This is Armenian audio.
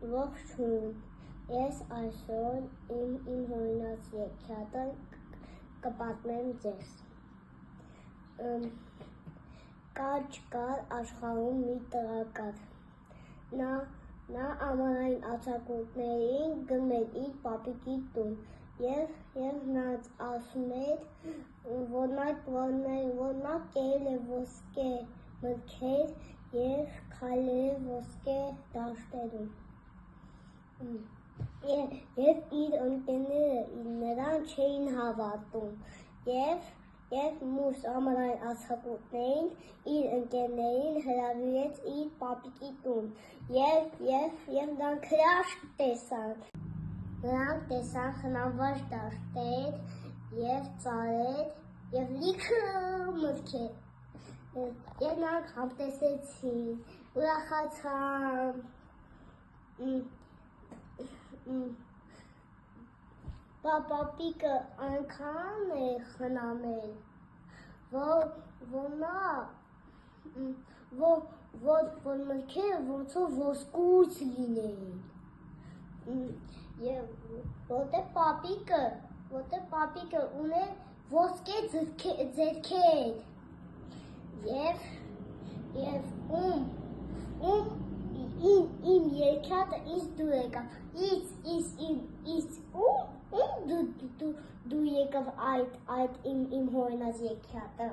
Ողջույն, ես այսօր իմ հորինած եքիաթը կպատմեմ ձեզ։ Կար աշխարհում մի տղա կար։ Նա ամառային արձակուրդներին գնում էր իր պապիկի տուն և նա ասում էր, որ նա կերել է ոսկե մրգեր և քայլել է ոսկե դաշտերում։ Եվ իր ընկերները նրան չէին հավատում և մյուս ամառային արձակուրդներին իր ընկերներին հրավիրեց իր պապիկի տուն և նրանք հրաշք տեսան։ Նրանք տեսան խնամված դաշտեր և ծառեր և լիքը մրգեր։ Եվ նրանք համտեսեցին, ուրախացան։ Պապիկը այնքան էր խնամել, որ մրգերը ոնց որ ոսկուց լինեին։ Եվ որտեղ պապիկը ուներ ոսկե ձեռքեր և իմ եքիաթը ինձ դուր եկավ, ում դուր եկավ այդ իմ հորինած եքիաթը։